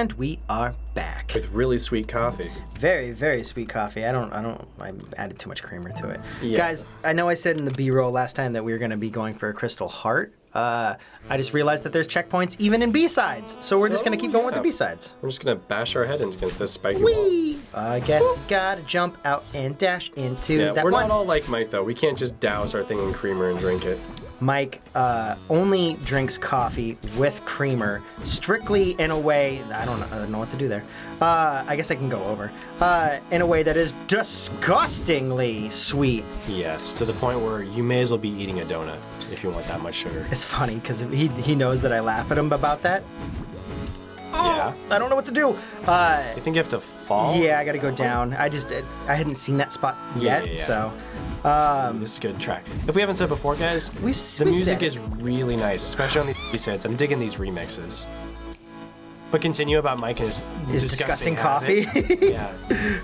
And we are back. With really sweet coffee. Very, very sweet coffee. I added too much creamer to it. Yeah. Guys, I know I said in the B-roll last time that we were going to be going for a crystal heart. I just realized that there's checkpoints even in B-sides. So we're just going to keep going with the B-sides. We're just going to bash our head against this spiky Whee! wall. I guess you got to jump out and dash into that we're one. not all like Mike, though. We can't just douse our thing in creamer and drink it. Mike only drinks coffee with creamer, strictly in a way, I don't know what to do there. I guess I can go over. In a way that is disgustingly sweet. Yes, to the point where you may as well be eating a donut if you want that much sugar. It's funny because he knows that I laugh at him about that. Yeah. I don't know what to do. You think you have to fall? Yeah, I got to go down. I hadn't seen that spot yet, Yeah. so... This is a good track. If we haven't said before, guys, the music is really nice, especially on these hits. I'm digging these remixes. But continue about Mike and his disgusting coffee. Yeah.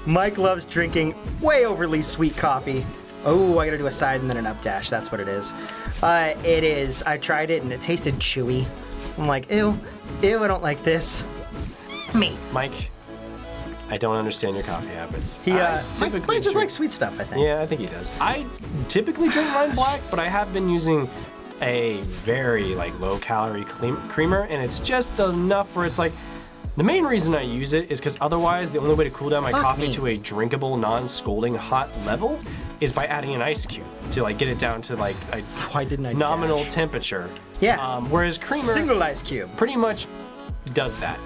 Mike loves drinking way overly sweet coffee. Oh, I gotta do a side and then an up dash. That's what it is. It is. I tried it and it tasted chewy. I'm like, ew, I don't like this. Me. Mike, I don't understand your coffee habits. Mike just likes sweet stuff, I think. Yeah, I think he does. I typically drink mine black, but I have been using a very low-calorie creamer, and it's just enough where it's like, the main reason I use it is because otherwise the only way to cool down my coffee to a drinkable, non-scalding hot level is by adding an ice cube to get it down to a Why didn't I nominal dash? temperature. Yeah. Whereas creamer Single ice cube. pretty much does that.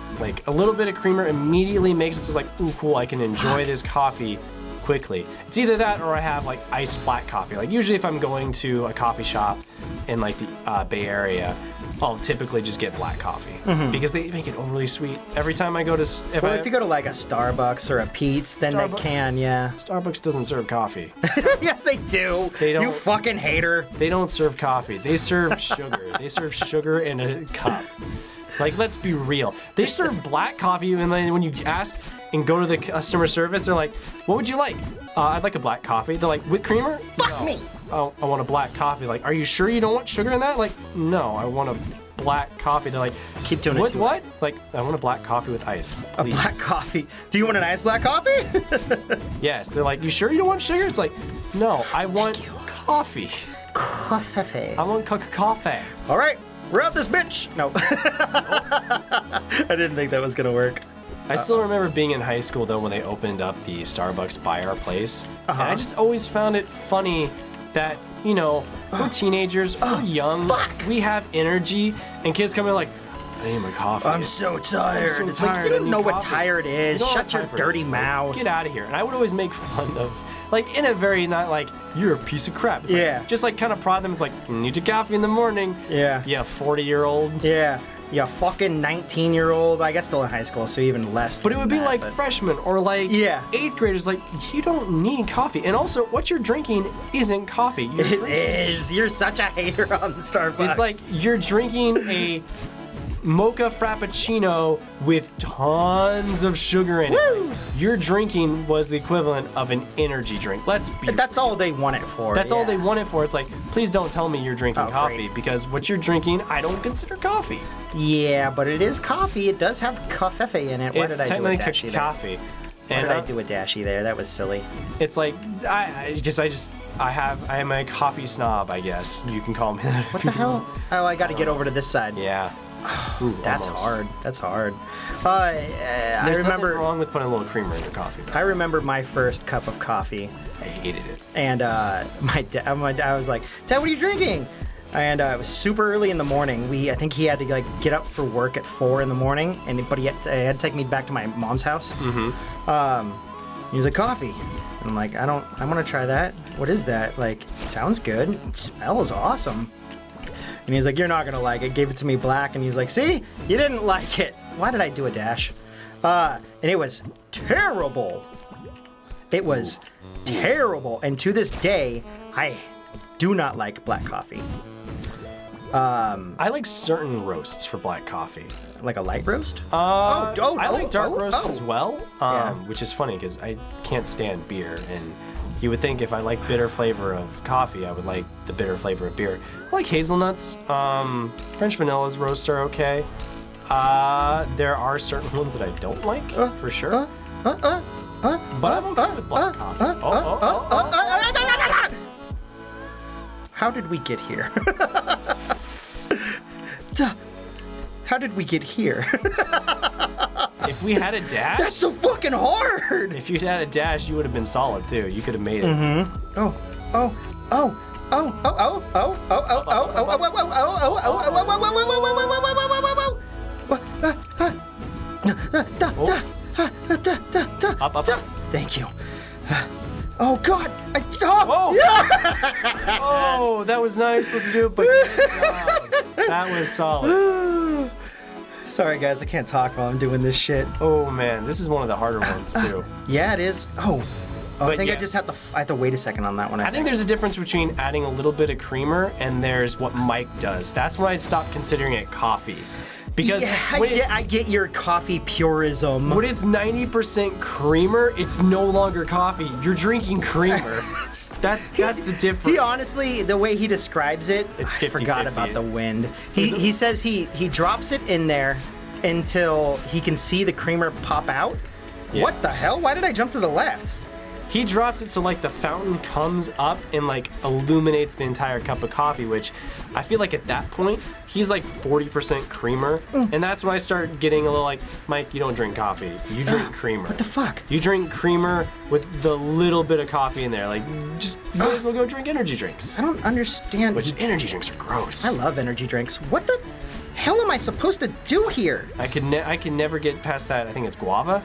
A little bit of creamer immediately makes it so it's ooh, cool, I can enjoy this coffee quickly. It's either that or I have iced black coffee. If I'm going to a coffee shop in the Bay Area, I'll typically just get black coffee because they make it overly sweet. Every time I go to... If you go to a Starbucks or a Pete's, then they can, yeah. Starbucks doesn't serve coffee. Yes, they do. They don't. You fucking hater. They don't serve coffee. They serve sugar. They serve sugar in a cup. Let's be real. They serve black coffee, and then when you ask and go to the customer service, they're like, what would you like? I'd like a black coffee. They're like, with creamer? Fuck me. Oh, I want a black coffee. Are you sure you don't want sugar in that? No, I want a black coffee. They're like, keep doing it. What? I want a black coffee with ice. Please. A black coffee? Do you want an ice black coffee? Yes. They're like, you sure you don't want sugar? It's like, no, I want coffee. Coffee. I want coffee. All right. We're out this bitch! No. I didn't think that was gonna work. I still remember being in high school, though, when they opened up the Starbucks by our place. And I just always found it funny that, we're teenagers, we're young, we have energy, and kids come in I need my coffee. I'm so tired. I'm so it's tired. You don't know what tired is. Shut your dirty mouth. Get out of here. And I would always make fun of, in a very not you're a piece of crap. It's just kind of prod them. It's need your coffee in the morning. Yeah. Yeah, 40-year-old. Yeah. Yeah, fucking 19-year-old. I guess still in high school, so even less. But it would be freshmen or 8th graders. You don't need coffee. And also, what you're drinking isn't coffee. It is. You're such a hater on Starbucks. It's you're drinking a mocha frappuccino with tons of sugar in it. Your drinking was the equivalent of an energy drink. That's all they want it for. That's all they want it for. It's please don't tell me you're drinking coffee because what you're drinking, I don't consider coffee. Yeah, but it is coffie. It does have coffee in it. Why did I do a dashy there? Coffee. Why did I do a dashy there? That was silly. It's I am a coffee snob, I guess. You can call me that. What the hell? Oh, I got to get over to this side. Yeah. Ooh, that's almost. hard. That's hard. There's nothing wrong with putting a little creamer in your coffee. I remember my first cup of coffee. I hated it. And my dad was like, "Dad, what are you drinking?" And it was super early in the morning. I think he had to get up for work at 4 in the morning, but he had to take me back to my mom's house. He was like, coffee. And I'm like, I want to try that. What is that? It sounds good. It smells awesome. And he's like, you're not going to like it. Gave it to me black. And he's like, see? You didn't like it. Why did I do a dash? And it was terrible. It was terrible. And to this day, I do not like black coffee. I like certain roasts for black coffee. Like a light roast? I like dark roasts as well, which is funny because I can't stand beer. And you would think if I like bitter flavor of coffee, I would like the bitter flavor of beer. I like hazelnuts. French vanilla's roasts are okay. There are certain ones that I don't like, for sure. But I'm okay with black coffee. How did we get here? How did we get here? If we had a dash... That's so fucking hard! If you had a dash, you would have been solid, too. You could have made it. Up. Thank you. Oh God! Stop! Whoa! Yeah! Oh, that was not supposed to do it, but that was solid. Sorry guys, I can't talk while I'm doing this shit. Oh man, this is one of the harder ones too. Yeah, it is. I think yeah. I just have to. I have to wait a second on that one. I think there's a difference between adding a little bit of creamer and there's what Mike does. That's when I stopped considering it coffee. Because I get your coffee purism. When it's 90% creamer, it's no longer coffee. You're drinking creamer. That's the difference. He honestly, the way he describes it, It's I forgot 50-50. about the wind. He says he drops it in there until he can see the creamer pop out. Yeah. What the hell? Why did I jump to the left? He drops it so like the fountain comes up and like illuminates the entire cup of coffee, which I feel like at that point, he's like 40% creamer. And that's when I start getting a little like, Mike, you don't drink coffee. You drink creamer. What the fuck? You drink creamer with the little bit of coffee in there. Like, just might as well go drink energy drinks. I don't understand. Which energy drinks are gross. I love energy drinks. What the hell am I supposed to do here? I can never get past that. I think it's guava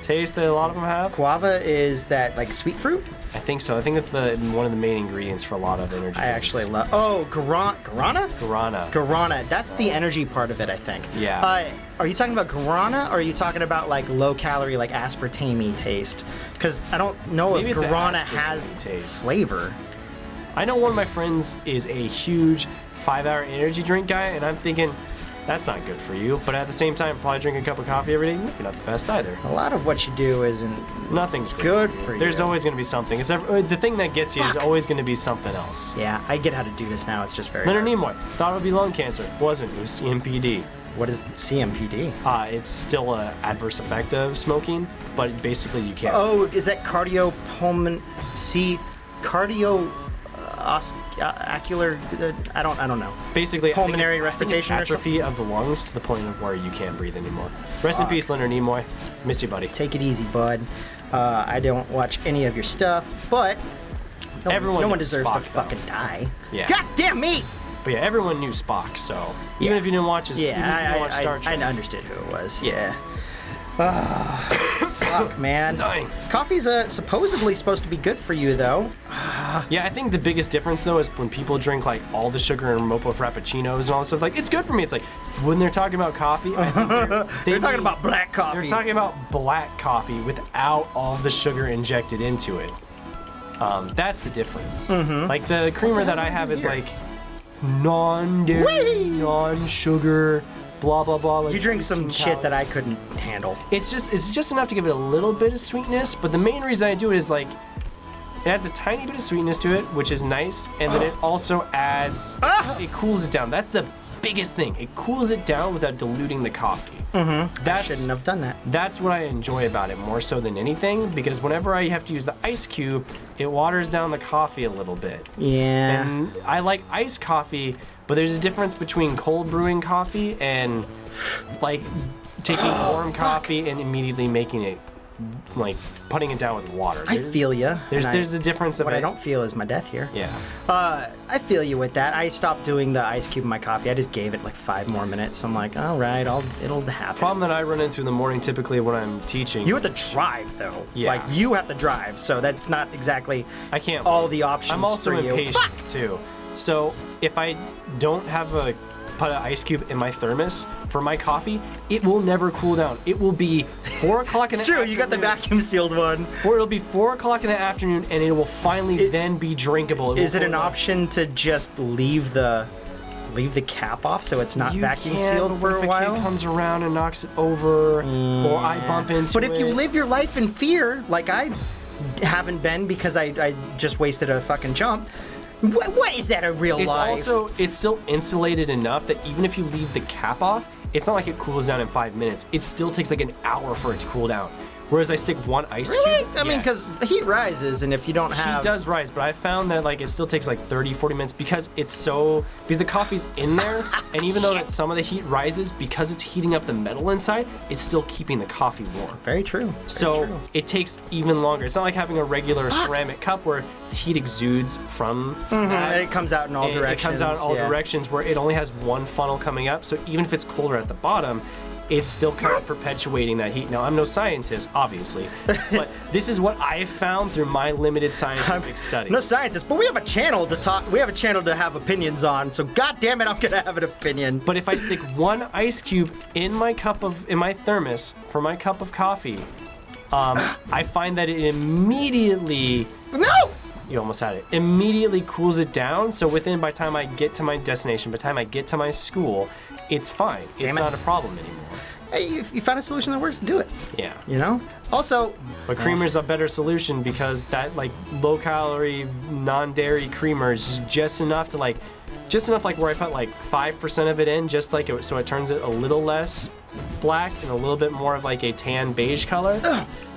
taste that a lot of them have. Guava is that like sweet fruit? I think so. I think that's one of the main ingredients for a lot of energy drinks. I actually love. Oh, guarana? Guarana. Guarana. That's the energy part of it, I think. Yeah. Are you talking about guarana, or are you talking about like low calorie, like aspartame taste? Because I don't know Maybe if it's the guarana aspartame has taste. flavor. I know one of my friends is a huge 5-hour energy drink guy, and I'm thinking, that's not good for you. But at the same time, probably drink a cup of coffee every day, maybe not the best either. A lot of what you do isn't Nothing's good for you. There's always going to be something. The thing that gets you is Fuck. always going to be something else. Yeah, I get how to do this now. It's just very Leonard hard. Nimoy thought it would be lung cancer. Wasn't. It was CMPD. What is CMPD? It's still an adverse effect of smoking, but basically you can't. Oh, is that cardiopulmonary? Ocular, I don't know. Basically, Pulmonary I think it's respiration or atrophy of the lungs to the point of where you can't breathe anymore. Rest in peace, Leonard Nimoy. Miss you, buddy. Take it easy, bud. I don't watch any of your stuff, but no one knows deserves to Spock, though. fucking die. Yeah. God damn me! But yeah, everyone knew Spock, so even Yeah. if you didn't watch his, even if you didn't watch Star I Trek, understood who it was. Yeah. Fuck, man. dying. Coffee's supposedly supposed to be good for you, though. Yeah, I think the biggest difference though is when people drink like all the sugar and Mopo Frappuccinos and all this stuff. Like, it's good for me. It's like when they're talking about coffee, I think They're talking about black coffee. They're talking about black coffee without all the sugar injected into it. That's the difference. Like the creamer that I have is like non-dairy, non-sugar, blah blah blah. Like You drink some 15 shit that I calories. couldn't handle. It's just enough to give it a little bit of sweetness, but the main reason I do it is like it adds a tiny bit of sweetness to it, which is nice, and then it also adds it cools it down. That's the biggest thing. It cools it down without diluting the coffee. Shouldn't have done that. That's what I enjoy about it more so than anything, because whenever I have to use the ice cube, it waters down the coffee a little bit. Yeah. And I like iced coffee, but there's a difference between cold brewing coffee and like taking warm coffee and immediately making it, like putting it down with water. I feel ya. There's a difference of What it. I don't feel is my death here. Yeah. I feel you with that. I stopped doing the ice cube in my coffee. I just gave it like 5 more minutes. I'm like, all right, it'll happen. Problem that I run into in the morning typically when I'm teaching. You have to drive though. Yeah. Like you have to drive, so that's not exactly I can't all the options I'm also for you. impatient too. So if I don't have put an ice cube in my thermos for my coffee, it will never cool down. It will be 4 o'clock in the It's true. afternoon. You got the vacuum sealed one. Or it'll be 4 o'clock in the afternoon, and it will finally then be drinkable. Is it will an cool down. option to just leave the cap off so it's not You vacuum can, sealed but for if a while? kid comes around and knocks it over, or I bump into But if you it. live your life in fear, like I haven't been because I just wasted a fucking jump. What is that a real It's life? also, it's still insulated enough that even if you leave the cap off, it's not like it cools down in 5 minutes. It still takes like an hour for it to cool down. Whereas I stick one ice cube. I mean, because heat rises, and if you don't have... Heat does rise, but I found that like it still takes like 30, 40 minutes because the coffee's in there, and even though that some of the heat rises, because it's heating up the metal inside, it's still keeping the coffee warm. Very true. So it takes even longer. It's not like having a regular ceramic cup where the heat exudes from that. And it comes out in all directions. It comes out in all directions where it only has one funnel coming up, so even if it's colder at the bottom, it's still kind of perpetuating that heat. Now, I'm no scientist, obviously, but this is what I found through my limited scientific studies. No scientist, but we have a channel to talk. We have a channel to have opinions on. So, God damn it, I'm gonna have an opinion. But if I stick one ice cube in my thermos for my cup of coffee, I find that it immediately. No. You almost had it. Immediately cools it down. So by the time I get to my destination, by the time I get to my school, it's fine. It's not a problem anymore. Hey, if you found a solution that works, do it. Yeah. You know? Also... But creamer's a better solution because that, like, low-calorie, non-dairy creamer is just enough to, like, where I put, like, 5% of it in, just like it, so it turns it a little less black and a little bit more of, like, a tan beige color.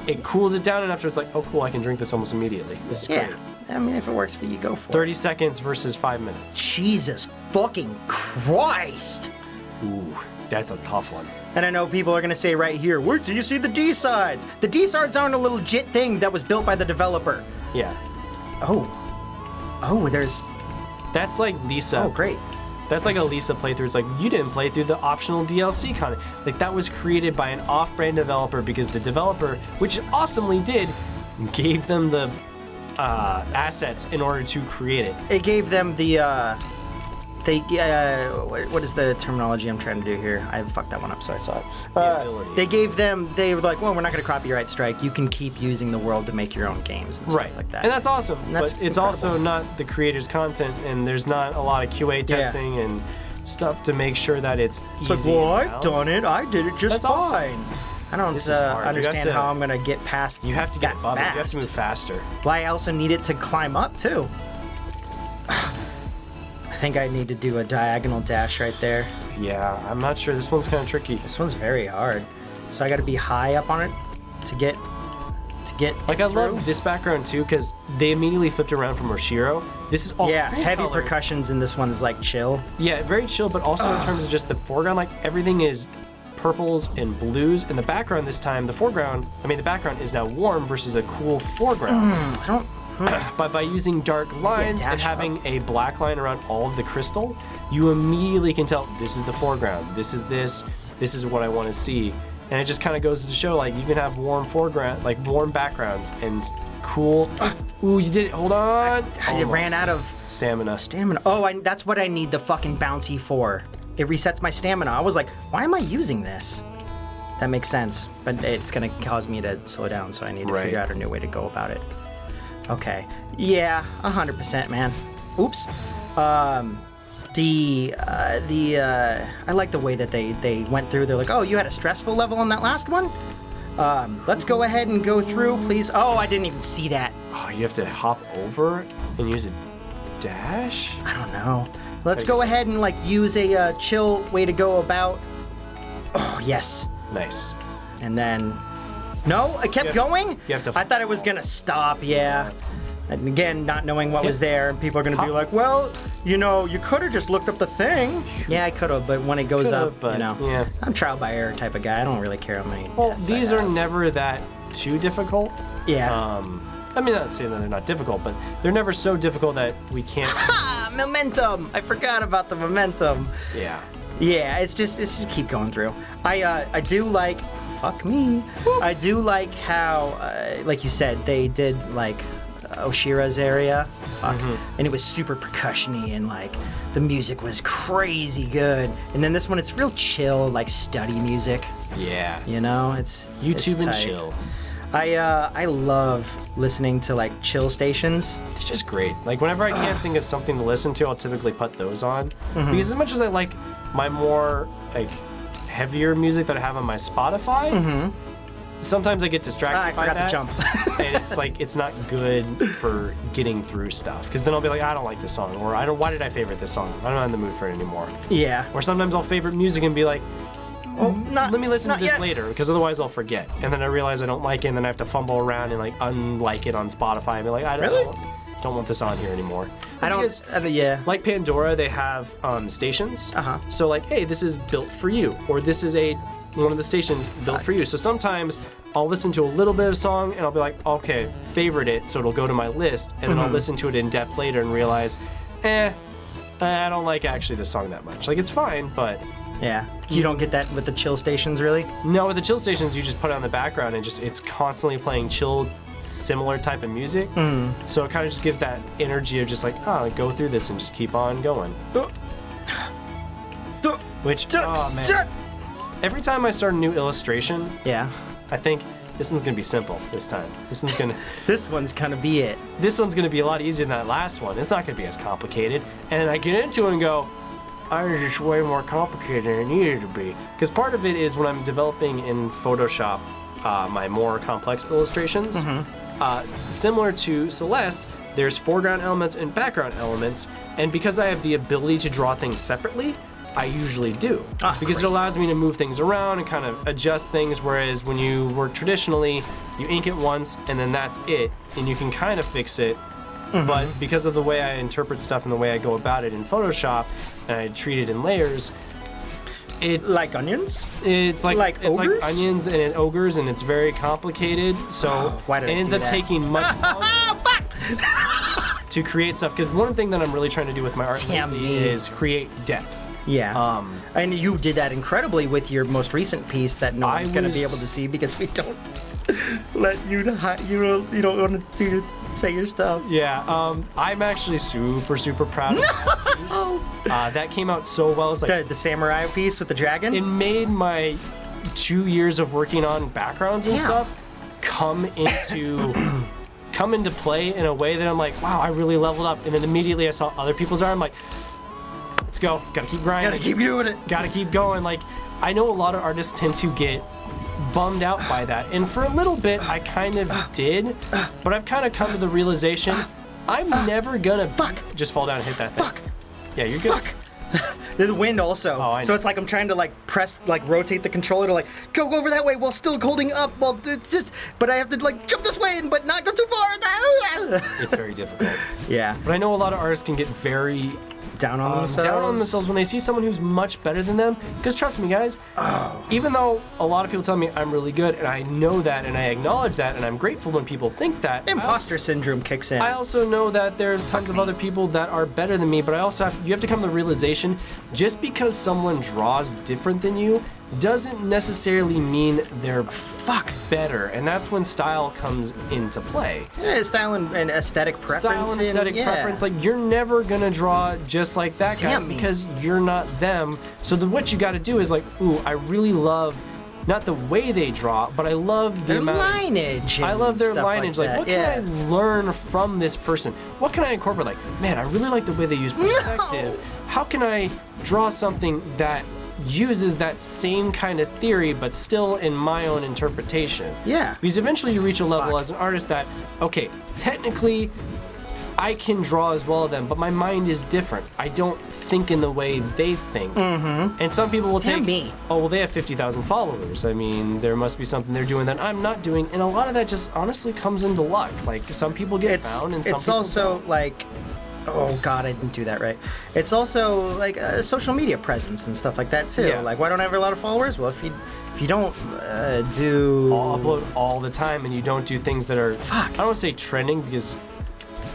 It cools it down enough so it's like, oh, cool, I can drink this almost immediately. This is great. I mean, if it works for you, go for it. 30 seconds versus 5 minutes. Jesus fucking Christ! Ooh, that's a tough one. And I know people are going to say right here, where do you see the D-sides? The D-sides aren't a legit thing that was built by the developer. Yeah. Oh, there's... That's like Lisa. Oh, great. That's like a Lisa playthrough. It's like, you didn't play through the optional DLC content. Like, that was created by an off-brand developer because the developer, which awesomely did, gave them the assets in order to create it. It gave them the... what is the terminology I'm trying to do here? I fucked that one up, so I saw it. They were like, well, we're not going to copyright strike. You can keep using the world to make your own games and stuff like that. And that's awesome. And that's but it's also not the creator's content, and there's not a lot of QA testing and stuff to make sure that it's easy. It's like, well, I've done it. I did it just fine. Awesome. I don't understand how I'm going to get past You have to get above it. You have to move faster. Well, I also need it to climb up, too. I think I need to do a diagonal dash right there. Yeah, I'm not sure. This one's kind of tricky. This one's very hard. So I got to be high up on it to get like, I love this background too because they immediately flipped around from Oshiro. This is all heavy color. Percussions, and this one's like chill. Yeah, very chill, but also in terms of just the foreground, like everything is purples and blues. In the background this time, the background is now warm versus a cool foreground. But by using dark lines and having a black line around all of the crystal, you immediately can tell this is the foreground, this is what I want to see. And it just kind of goes to show, like, you can have warm foreground, like warm backgrounds and cool. Ooh, you did it. Hold on. I ran out of stamina. Oh, that's what I need the fucking bouncy for. It resets my stamina. I was like, why am I using this? That makes sense, but it's going to cause me to slow down, so I need to figure out a new way to go about it. Okay. Yeah, 100%, man. Oops. I like the way that they went through. They're like, oh, you had a stressful level on that last one? Let's go ahead and go through, please. Oh, I didn't even see that. Oh, you have to hop over and use a dash? I don't know. Let's go ahead and, like, use a chill way to go about. Oh, yes. Nice. And then... No, I kept going? You have to I thought it was going to stop, yeah. And again, not knowing what was there, and people are going to be like, well, you know, you could have just looked up the thing. Yeah, I could have, but when it goes up, you know, I'm trial by error type of guy. I don't really care how many these are never that too difficult. Yeah. I mean, not saying that they're not difficult, but they're never so difficult that we can't... Ha! Momentum! I forgot about the momentum. Yeah. Yeah, it's just keep going through. I do like... Fuck me. I do like how, like you said, they did, like, Oshira's area. And it was super percussion-y, and, like, the music was crazy good. And then this one, it's real chill, like, study music. Yeah. You know, it's YouTube and tight. chill. I love listening to, like, chill stations. It's just great. Like, whenever I can't think of something to listen to, I'll typically put those on. Because as much as I like my more, like, heavier music that I have on my Spotify, sometimes I get distracted by that. I forgot to jump. And it's like, it's not good for getting through stuff. Because then I'll be like, I don't like this song. Or why did I favorite this song? I'm not in the mood for it anymore. Yeah. Or sometimes I'll favorite music and be like, not. Let me listen not to this yet. later, because otherwise I'll forget. And then I realize I don't like it, and then I have to fumble around and like unlike it on Spotify and be like, I don't want this on here anymore. Because, Yeah. like Pandora, they have stations. So like, hey, this is built for you, or this is one of the stations built for you. So sometimes I'll listen to a little bit of a song and I'll be like, okay, favorite it, so it'll go to my list, and then I'll listen to it in depth later and realize, I don't like actually this song that much. Like, it's fine, but Yeah. You don't get that with the chill stations, really? no, with the chill stations, you just put it on the background and it's constantly playing chilled, similar type of music. So it kind of just gives that energy of just like, go through this and just keep on going. Which, oh man. Every time I start a new illustration, Yeah. I think this one's gonna be simple this time. This one's gonna be it. This one's gonna be a lot easier than that last one. It's not gonna be as complicated. And then I get into it and go, I was just way more complicated than it needed to be. Because part of it is when I'm developing in Photoshop my more complex illustrations, similar to Celeste, there's foreground elements and background elements. And because I have the ability to draw things separately, I usually do. Because it allows me to move things around and kind of adjust things, whereas when you work traditionally, you ink it once and then that's it, and you can kind of fix it. But because of the way I interpret stuff and the way I go about it in Photoshop, and I treat it in layers, it's Like onions? it's like ogres? like onions and ogres, and it's very complicated. So Why did it I ends do up that? taking much longer to create stuff. Because one thing that I'm really trying to do with my art Damn lately me. is create depth. Yeah. And you did that incredibly with your most recent piece that no one's going to be was- able to see because we don't let you you don't want to say your stuff. Yeah, I'm actually super proud of that piece. That came out so well. It's like The samurai piece with the dragon? it made my 2 years of working on backgrounds and Damn. stuff come into play in a way that I'm like, wow, I really leveled up. And then immediately I saw other people's art. I'm like, let's go. Gotta keep grinding. Gotta keep doing it. Gotta keep going. Like, I know a lot of artists tend to get bummed out by that. And for a little bit, I kind of did. But I've kind of come to the realization, I'm never gonna just fall down and hit that thing. Fuck. Yeah, you're good. Fuck. There's the wind also. Oh, I so know. it's like I'm trying to like press, like rotate the controller to like go over that way while still holding up. Well, it's just, but I have to like jump this way but not go too far. It's very difficult. Yeah. But I know a lot of artists can get very Down on themselves. down on themselves when they see someone who's much better than them. Because trust me, guys, even though a lot of people tell me I'm really good, and I know that, and I acknowledge that, and I'm grateful when people think that. Imposter syndrome kicks in. I also know that there's tons of other people that are better than me, but I also you have to come to the realization, just because someone draws different than you doesn't necessarily mean they're better, and that's when style comes into play. Yeah, style and aesthetic preference. Style and aesthetic preference, like you're never gonna draw just like that guy Damn me. because you're not them. So what you got to do is like, ooh, I really love not the way they draw, but I love the their amount of- lineage. I love their stuff lineage. Like, that. what can I learn from this person? What can I incorporate? Like, man, I really like the way they use perspective. How can I draw something that uses that same kind of theory, but still in my own interpretation? Yeah. Because eventually you reach a level as an artist that, okay, technically, I can draw as well as them, but my mind is different. I don't think in the way they think. And some people will Damn take, me. oh, well, they have 50,000 followers. I mean, there must be something they're doing that I'm not doing. And a lot of that just honestly comes into luck. Like, some people get found and some It's people also don't. like, oh god, I didn't do that right. It's also like a social media presence and stuff like that too. Yeah. Like, why don't I have a lot of followers? Well, if you don't do I'll upload all the time and you don't do things that are, I don't want to say trending because,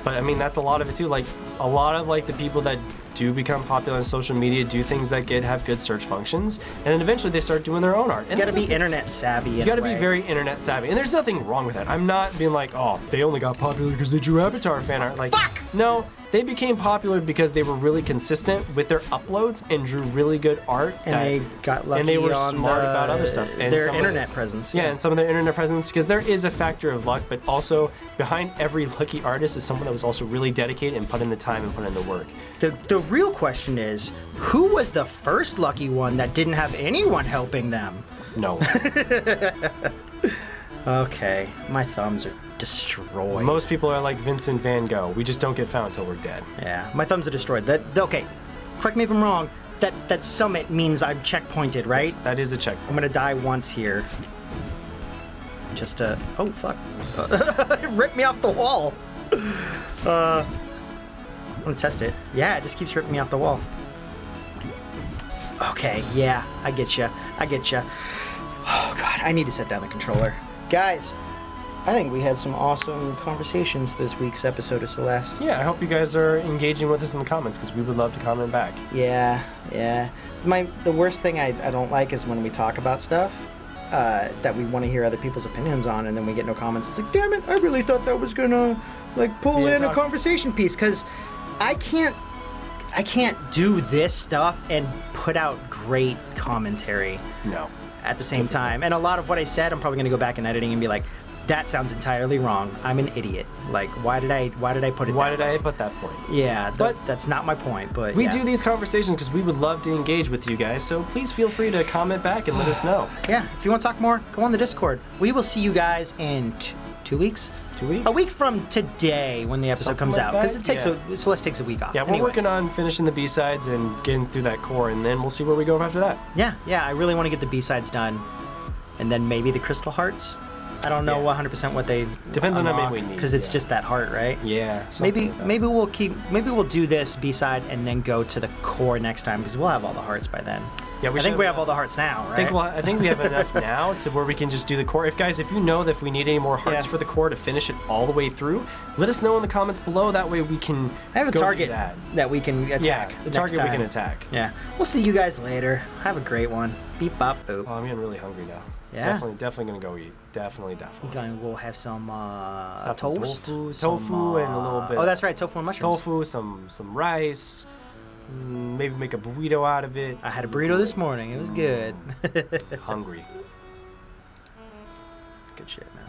but I mean, that's a lot of it too. Like, a lot of like the people that do become popular on social media do things that have good search functions, and then eventually they start doing their own art. you gotta be internet savvy. You gotta be very internet savvy, and there's nothing wrong with that. I'm not being like, oh, they only got popular because they drew Avatar fan art. Like, no, they became popular because they were really consistent with their uploads and drew really good art. and they got lucky and they were on smart about other stuff. And their some of internet presence. Yeah, and some of their internet presence, because there is a factor of luck, but also behind every lucky artist is someone that was also really dedicated and put in the time and put in the work. The real question is, who was the first lucky one that didn't have anyone helping them? No. Okay, my thumbs are destroyed. Most people are like Vincent van Gogh. We just don't get found until we're dead. Yeah, my thumbs are destroyed. Okay, correct me if I'm wrong. that summit means I'm checkpointed, right? Yes, that is a checkpoint. I'm gonna die once here. Just to... Oh, fuck. It ripped me off the wall. I'm gonna test it. Yeah, it just keeps ripping me off the wall. Okay, yeah, I get you. Oh, God, I need to set down the controller. Guys, I think we had some awesome conversations this week's episode of Celeste. Yeah, I hope you guys are engaging with us in the comments because we would love to comment back. Yeah. The worst thing I don't like is when we talk about stuff that we want to hear other people's opinions on, and then we get no comments. It's like, damn it, I really thought that was gonna pull in a conversation piece, because I can't do this stuff and put out great commentary. No. At the same time. And a lot of what I said, I'm probably going to go back in editing and be like, that sounds entirely wrong. I'm an idiot. Like, why did I put it Why did I put that point? Yeah, that's not my point, but we do these conversations because we would love to engage with you guys, so please feel free to comment back and let us know. Yeah, if you want to talk more, go on the Discord. We will see you guys in 2 weeks? 2 weeks? A week from today when the episode comes out, because Celeste takes a week off. Yeah, we're working on finishing the B-sides and getting through that core, and then we'll see where we go after that. Yeah, I really want to get the B-sides done, and then maybe the Crystal Hearts. I don't know 100% what they depends on how many we need, because it's just that heart, right? Yeah. Maybe we'll do this B-side and then go to the core next time, because we'll have all the hearts by then. Yeah, I think we have all the hearts now, right? I think we have enough now to where we can just do the core. If you know that if we need any more hearts for the core to finish it all the way through, let us know in the comments below. That way we can I have a target that we can attack. Yeah, the target we can attack. Yeah. We'll see you guys later. Have a great one. Beep bop boop. Oh, I'm getting really hungry now. Yeah. Definitely gonna go eat. Definitely. We'll have some toast, tofu, and a little bit. Oh, that's right, tofu and mushrooms. Tofu, some rice. Maybe make a burrito out of it. I had a burrito this morning. It was good. Hungry. Good shit, man.